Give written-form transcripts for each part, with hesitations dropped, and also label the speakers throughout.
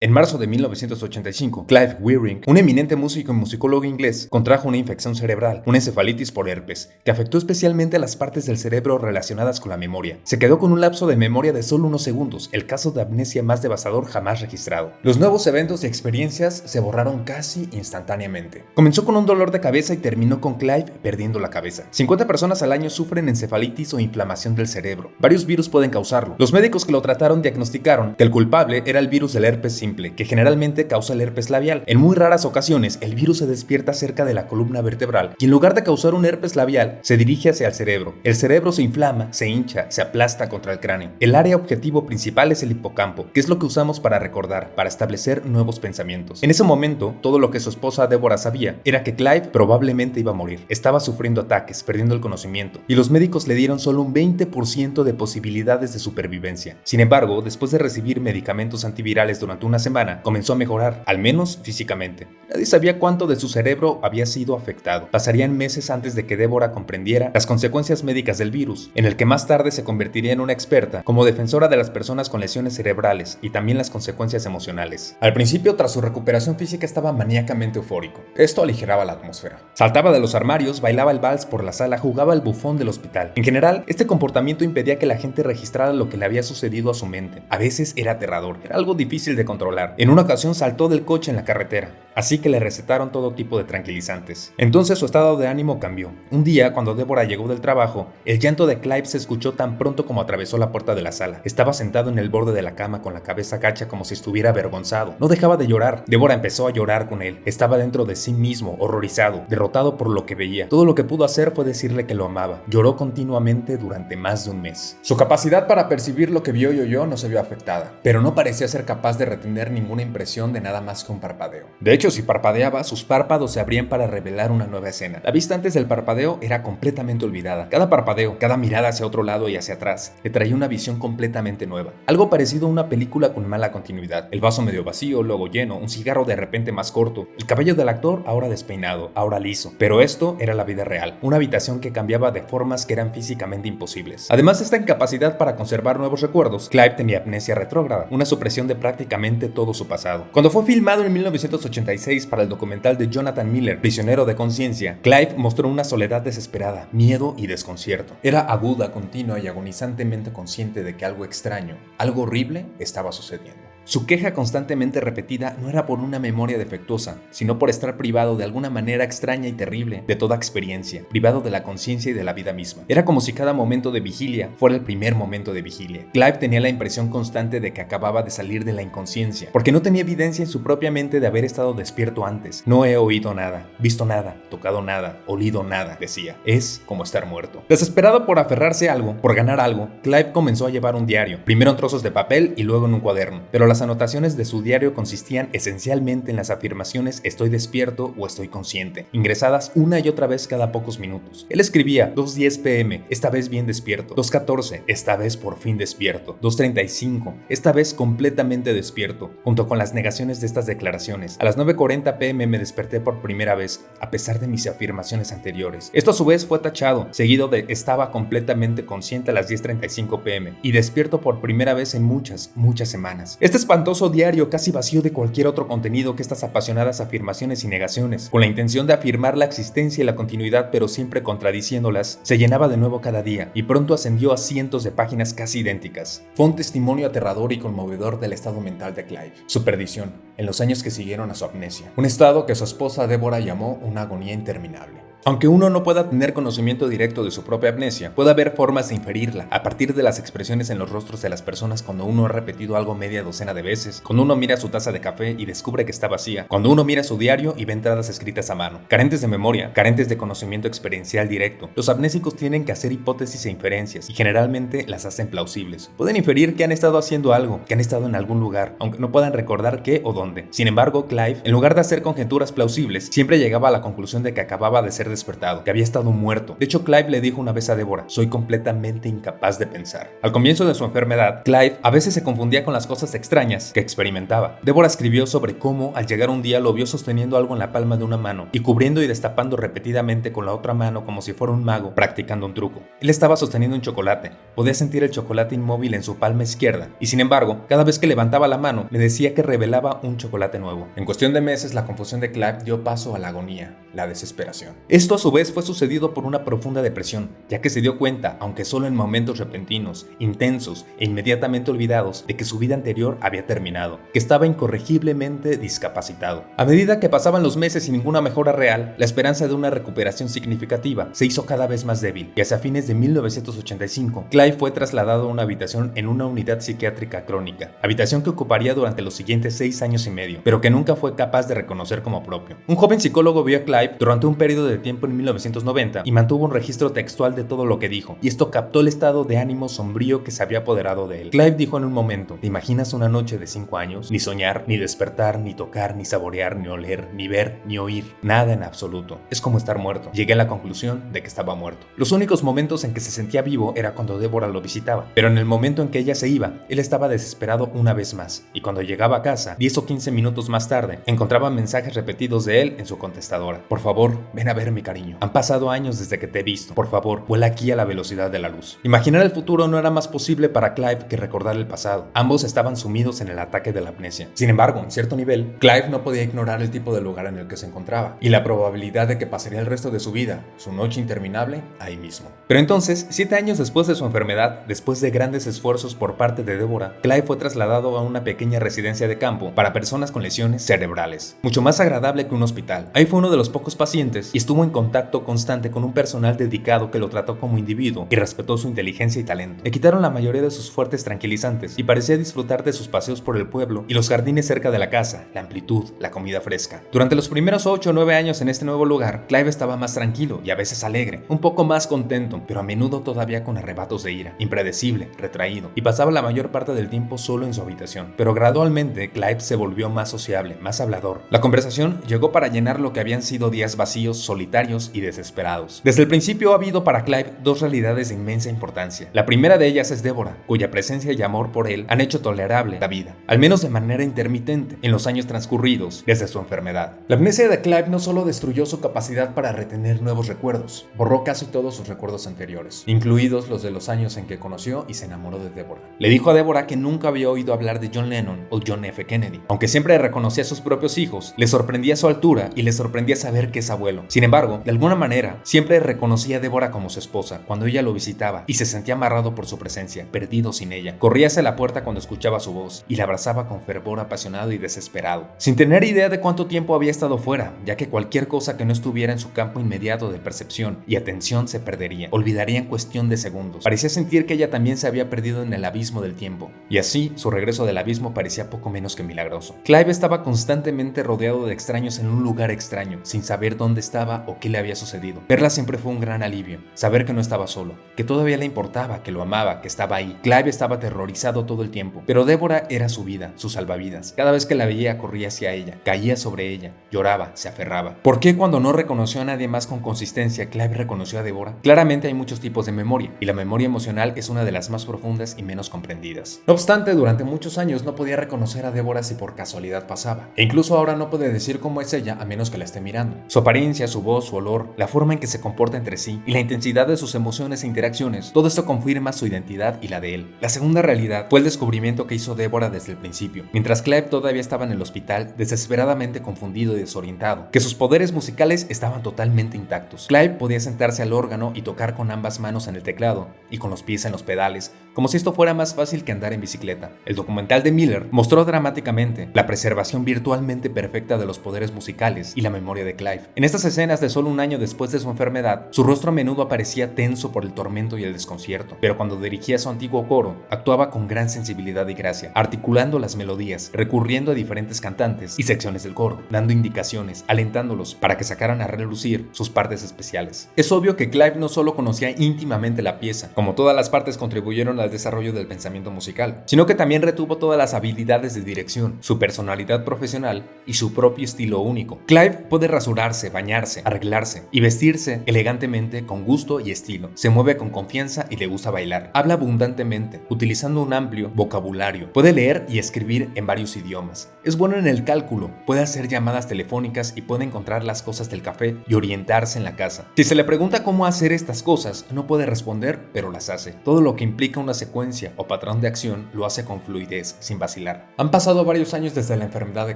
Speaker 1: En marzo de 1985, Clive Wearing, un eminente músico y musicólogo inglés, contrajo una infección cerebral, una encefalitis por herpes, que afectó especialmente a las partes del cerebro relacionadas con la memoria. Se quedó con un lapso de memoria de solo unos segundos, el caso de amnesia más devastador jamás registrado. Los nuevos eventos y experiencias se borraron casi instantáneamente. Comenzó con un dolor de cabeza y terminó con Clive perdiendo la cabeza. 50 personas al año sufren encefalitis o inflamación del cerebro. Varios virus pueden causarlo. Los médicos que lo trataron diagnosticaron que el culpable era el virus del herpes simple, que generalmente causa el herpes labial. En muy raras ocasiones, el virus se despierta cerca de la columna vertebral y en lugar de causar un herpes labial, se dirige hacia el cerebro. El cerebro se inflama, se hincha, se aplasta contra el cráneo. El área objetivo principal es el hipocampo, que es lo que usamos para recordar, para establecer nuevos pensamientos. En ese momento, todo lo que su esposa Deborah sabía era que Clive probablemente iba a morir. Estaba sufriendo ataques, perdiendo el conocimiento, y los médicos le dieron solo un 20% de posibilidades de supervivencia. Sin embargo, después de recibir medicamentos antivirales durante una semana, comenzó a mejorar, al menos físicamente. Nadie sabía cuánto de su cerebro había sido afectado. Pasarían meses antes de que Deborah comprendiera las consecuencias médicas del virus, en el que más tarde se convertiría en una experta como defensora de las personas con lesiones cerebrales y también las consecuencias emocionales. Al principio, tras su recuperación física, estaba maníacamente eufórico. Esto aligeraba la atmósfera. Saltaba de los armarios, bailaba el vals por la sala, jugaba al bufón del hospital. En general, este comportamiento impedía que la gente registrara lo que le había sucedido a su mente. A veces era aterrador, era algo difícil de controlar. En una ocasión saltó del coche en la carretera, así que le recetaron todo tipo de tranquilizantes. Entonces su estado de ánimo cambió. Un día, cuando Deborah llegó del trabajo, el llanto de Clive se escuchó tan pronto como atravesó la puerta de la sala. Estaba sentado en el borde de la cama con la cabeza gacha como si estuviera avergonzado. No dejaba de llorar. Deborah empezó a llorar con él. Estaba dentro de sí mismo, horrorizado, derrotado por lo que veía. Todo lo que pudo hacer fue decirle que lo amaba. Lloró continuamente durante más de un mes. Su capacidad para percibir lo que vio y oyó no se vio afectada, pero no parecía ser capaz de retener ninguna impresión de nada más que un parpadeo. De hecho, si parpadeaba, sus párpados se abrían para revelar una nueva escena. La vista antes del parpadeo era completamente olvidada. Cada parpadeo, cada mirada hacia otro lado y hacia atrás, le traía una visión completamente nueva. Algo parecido a una película con mala continuidad. El vaso medio vacío, luego lleno, un cigarro de repente más corto, el cabello del actor ahora despeinado, ahora liso. Pero esto era la vida real, una habitación que cambiaba de formas que eran físicamente imposibles. Además de esta incapacidad para conservar nuevos recuerdos, Clive tenía amnesia retrógrada, una supresión de prácticamente todo su pasado. Cuando fue filmado en 1986 para el documental de Jonathan Miller, Prisionero de Conciencia, Clive mostró una soledad desesperada, miedo y desconcierto. Era aguda, continua y agonizantemente consciente de que algo extraño, algo horrible estaba sucediendo. Su queja constantemente repetida no era por una memoria defectuosa, sino por estar privado de alguna manera extraña y terrible de toda experiencia, privado de la conciencia y de la vida misma. Era como si cada momento de vigilia fuera el primer momento de vigilia. Clive tenía la impresión constante de que acababa de salir de la inconsciencia, porque no tenía evidencia en su propia mente de haber estado despierto antes. No he oído nada, visto nada, tocado nada, olido nada, decía. Es como estar muerto. Desesperado por aferrarse a algo, por ganar algo, Clive comenzó a llevar un diario, primero en trozos de papel y luego en un cuaderno, pero las anotaciones de su diario consistían esencialmente en las afirmaciones "estoy despierto" o "estoy consciente", ingresadas una y otra vez cada pocos minutos. Él escribía 2:10 p.m., esta vez bien despierto; 2:14, esta vez por fin despierto; 2:35, esta vez completamente despierto, junto con las negaciones de estas declaraciones. A las 9:40 p.m. me desperté por primera vez, a pesar de mis afirmaciones anteriores. Esto a su vez fue tachado, seguido de "estaba completamente consciente a las 10:35 p.m. y despierto por primera vez en muchas semanas". Este espantoso diario, casi vacío de cualquier otro contenido que estas apasionadas afirmaciones y negaciones, con la intención de afirmar la existencia y la continuidad pero siempre contradiciéndolas, se llenaba de nuevo cada día y pronto ascendió a cientos de páginas casi idénticas. Fue un testimonio aterrador y conmovedor del estado mental de Clive, su perdición, en los años que siguieron a su amnesia, un estado que su esposa Deborah llamó una agonía interminable. Aunque uno no pueda tener conocimiento directo de su propia amnesia, puede haber formas de inferirla a partir de las expresiones en los rostros de las personas cuando uno ha repetido algo media docena de veces, cuando uno mira su taza de café y descubre que está vacía, cuando uno mira su diario y ve entradas escritas a mano. Carentes de memoria, carentes de conocimiento experiencial directo, los amnésicos tienen que hacer hipótesis e inferencias y generalmente las hacen plausibles. Pueden inferir que han estado haciendo algo, que han estado en algún lugar, aunque no puedan recordar qué o dónde. dónde. Sin embargo, Clive, en lugar de hacer conjeturas plausibles, siempre llegaba a la conclusión de que acababa de ser despertado, que había estado muerto. De hecho, Clive le dijo una vez a Deborah: soy completamente incapaz de pensar. Al comienzo de su enfermedad, Clive a veces se confundía con las cosas extrañas que experimentaba. Deborah escribió sobre cómo, al llegar un día, lo vio sosteniendo algo en la palma de una mano y cubriendo y destapando repetidamente con la otra mano como si fuera un mago practicando un truco. Él estaba sosteniendo un chocolate, podía sentir el chocolate inmóvil en su palma izquierda y, sin embargo, cada vez que levantaba la mano le decía que revelaba un chocolate nuevo. En cuestión de meses, la confusión de Clive dio paso a la agonía, la desesperación. Esto a su vez fue sucedido por una profunda depresión, ya que se dio cuenta, aunque solo en momentos repentinos, intensos e inmediatamente olvidados, de que su vida anterior había terminado, que estaba incorregiblemente discapacitado. A medida que pasaban los meses sin ninguna mejora real, la esperanza de una recuperación significativa se hizo cada vez más débil, y hacia fines de 1985, Clive fue trasladado a una habitación en una unidad psiquiátrica crónica, habitación que ocuparía durante los siguientes 6 años y medio, pero que nunca fue capaz de reconocer como propio. Un joven psicólogo vio a Clive durante un periodo de tiempo en 1990 y mantuvo un registro textual de todo lo que dijo, y esto captó el estado de ánimo sombrío que se había apoderado de él. Clive dijo en un momento: ¿te imaginas una noche de 5 años? Ni soñar, ni despertar, ni tocar, ni saborear, ni oler, ni ver, ni oír, nada en absoluto. Es como estar muerto. Llegué a la conclusión de que estaba muerto. Los únicos momentos en que se sentía vivo era cuando Deborah lo visitaba, pero en el momento en que ella se iba, él estaba desesperado una vez más, y cuando llegaba a casa, 10 o 15 minutos más tarde, encontraba mensajes repetidos de él en su contestadora. Por favor, ven a ver, mi cariño. Han pasado años desde que te he visto. Por favor, vuela aquí a la velocidad de la luz. Imaginar el futuro no era más posible para Clive que recordar el pasado. Ambos estaban sumidos en el ataque de la amnesia. Sin embargo, en cierto nivel, Clive no podía ignorar el tipo de lugar en el que se encontraba y la probabilidad de que pasaría el resto de su vida, su noche interminable, ahí mismo. Pero entonces, 7 años después de su enfermedad, después de grandes esfuerzos por parte de Deborah, Clive fue trasladado a una pequeña residencia de campo para personas con lesiones cerebrales, mucho más agradable que un hospital. Ahí fue uno de los pocos pacientes y estuvo en contacto constante con un personal dedicado que lo trató como individuo y respetó su inteligencia y talento. Le quitaron la mayoría de sus fuertes tranquilizantes y parecía disfrutar de sus paseos por el pueblo y los jardines cerca de la casa, la amplitud, la comida fresca. Durante los primeros 8 o 9 años en este nuevo lugar, Clive estaba más tranquilo y a veces alegre, un poco más contento, pero a menudo todavía con arrebatos de ira, impredecible, retraído, y pasaba la mayor parte del tiempo solo en su habitación. Pero gradualmente, Clive se volvió más sociable, más hablador. La conversación llegó para llenar lo que habían sido días vacíos, solitarios y desesperados. Desde el principio ha habido para Clive dos realidades de inmensa importancia. La primera de ellas es Deborah, cuya presencia y amor por él han hecho tolerable la vida, al menos de manera intermitente, en los años transcurridos desde su enfermedad. La amnesia de Clive no solo destruyó su capacidad para retener nuevos recuerdos, borró casi todos sus recuerdos anteriores, incluidos los de los años en que conoció y se enamoró de Deborah. Le dijo a Deborah que nunca había oído hablar de John Lennon o John F. Kennedy. Aunque siempre reconocía a sus propios hijos, le sorprendía su altura y le sorprendía saber que es abuelo. Sin embargo, de alguna manera, siempre reconocía a Deborah como su esposa cuando ella lo visitaba y se sentía amarrado por su presencia, perdido sin ella. Corría hacia la puerta cuando escuchaba su voz y la abrazaba con fervor apasionado y desesperado, sin tener idea de cuánto tiempo había estado fuera, ya que cualquier cosa que no estuviera en su campo inmediato de percepción y atención se perdería, olvidaría en cuestión de segundos. Parecía sentir que ella también se había perdido en el abismo del tiempo, y así su regreso del abismo parecía poco menos que milagroso. Clive estaba constantemente rodeado de extraños en un lugar extraño, sin saber dónde estaba o qué le había sucedido. Verla siempre fue un gran alivio, saber que no estaba solo, que todavía le importaba, que lo amaba, que estaba ahí. Clive estaba aterrorizado todo el tiempo, pero Deborah era su vida, su salvavidas. Cada vez que la veía corría hacia ella, caía sobre ella, lloraba, se aferraba. ¿Por qué cuando no reconoció a nadie más con consistencia, Clive reconoció a Deborah? Claramente hay muchos tipos de memoria, y la memoria emocional es una de las más profundas y menos comprendidas. No obstante, durante muchos años no podía reconocer a Deborah si por casualidad pasaba, e incluso ahora no puede decir cómo es ella a menos que la esté mirando. Su apariencia, su voz, su olor, la forma en que se comporta entre sí y la intensidad de sus emociones e interacciones, todo esto confirma su identidad y la de él. La segunda realidad fue el descubrimiento que hizo Deborah desde el principio, mientras Clive todavía estaba en el hospital, desesperadamente confundido y desorientado, que sus poderes musicales estaban totalmente intactos. Clive podía sentarse al órgano y tocar con ambas manos en el teclado y con los pies en los pedales, como si esto fuera más fácil que andar en bicicleta. El documental de Miller mostró dramáticamente la preservación virtualmente perfecta de los poderes musicales y la memoria de Clive. En estas escenas de solo un año después de su enfermedad, su rostro a menudo aparecía tenso por el tormento y el desconcierto, pero cuando dirigía su antiguo coro, actuaba con gran sensibilidad y gracia, articulando las melodías, recurriendo a diferentes cantantes y secciones del coro, dando indicaciones, alentándolos para que sacaran a relucir sus partes especiales. Es obvio que Clive no solo conocía íntimamente la pieza, como todas las partes contribuyeron al desarrollo del pensamiento musical, sino que también retuvo todas las habilidades de dirección, su su personalidad profesional y su propio estilo único. Clive puede rasurarse, bañarse, arreglarse y vestirse elegantemente con gusto y estilo. Se mueve con confianza y le gusta bailar. Habla abundantemente, utilizando un amplio vocabulario. Puede leer y escribir en varios idiomas. Es bueno en el cálculo, puede hacer llamadas telefónicas y puede encontrar las cosas del café y orientarse en la casa. Si se le pregunta cómo hacer estas cosas, no puede responder, pero las hace. Todo lo que implica una secuencia o patrón de acción lo hace con fluidez, sin vacilar. Han pasado varios años desde la enfermedad de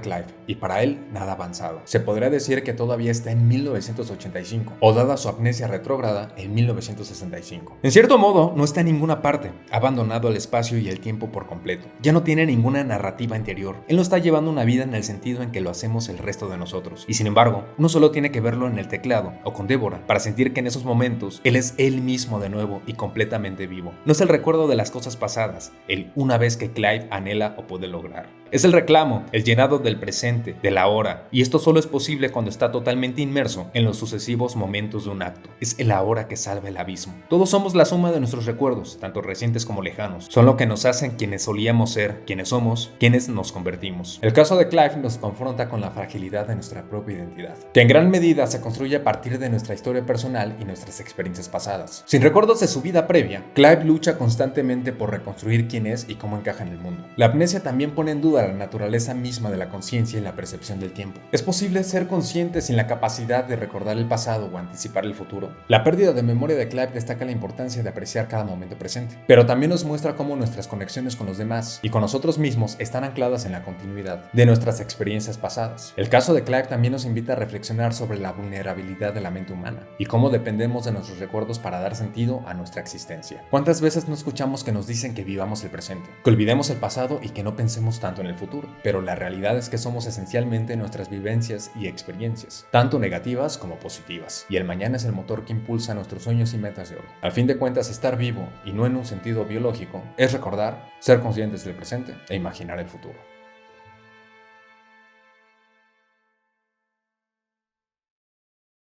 Speaker 1: Clive y para él nada ha avanzado. Se podría decir que todavía está en 1985 o dada su amnesia retrógrada en 1965. En cierto modo, no está en ninguna parte, ha abandonado el espacio y el tiempo por completo. Ya no tiene ninguna narrativa interior. Él no está llevando una vida en el sentido en que lo hacemos el resto de nosotros. Y sin embargo, uno solo tiene que verlo en el teclado o con Deborah para sentir que en esos momentos él es él mismo de nuevo y completamente vivo. No es el recuerdo de las cosas pasadas, el una vez que Clive anhela o puede lograr. Es el reclamo, el llenado del presente, de la hora, y esto solo es posible cuando está totalmente inmerso en los sucesivos momentos de un acto. Es el ahora que salva el abismo. Todos somos la suma de nuestros recuerdos, tanto recientes como lejanos. Son lo que nos hacen quienes solíamos ser, quienes somos, quienes nos convertimos. El caso de Clive nos confronta con la fragilidad de nuestra propia identidad, que en gran medida se construye a partir de nuestra historia personal y nuestras experiencias pasadas. Sin recuerdos de su vida previa, Clive lucha constantemente por reconstruir quién es y cómo encaja en el mundo. La amnesia también pone en duda la naturaleza misma de la conciencia y la percepción del tiempo. ¿Es posible ser consciente sin la capacidad de recordar el pasado o anticipar el futuro? La pérdida de memoria de Clive destaca la importancia de apreciar cada momento presente, pero también nos muestra cómo nuestras conexiones con los demás y con nosotros mismos están ancladas en la continuidad de nuestras experiencias pasadas. El caso de Clive también nos invita a reflexionar sobre la vulnerabilidad de la mente humana y cómo dependemos de nuestros recuerdos para dar sentido a nuestra existencia. ¿Cuántas veces no escuchamos que nos dicen que vivamos el presente, que olvidemos el pasado y que no pensemos tanto en el futuro? Pero la realidad es que somos esencialmente nuestras vivencias y experiencias, tanto negativas como positivas, y el mañana es el motor que impulsa nuestros sueños y metas de hoy. Al fin de cuentas, estar vivo, y no en un sentido biológico, es recordar, ser conscientes del presente e imaginar el futuro.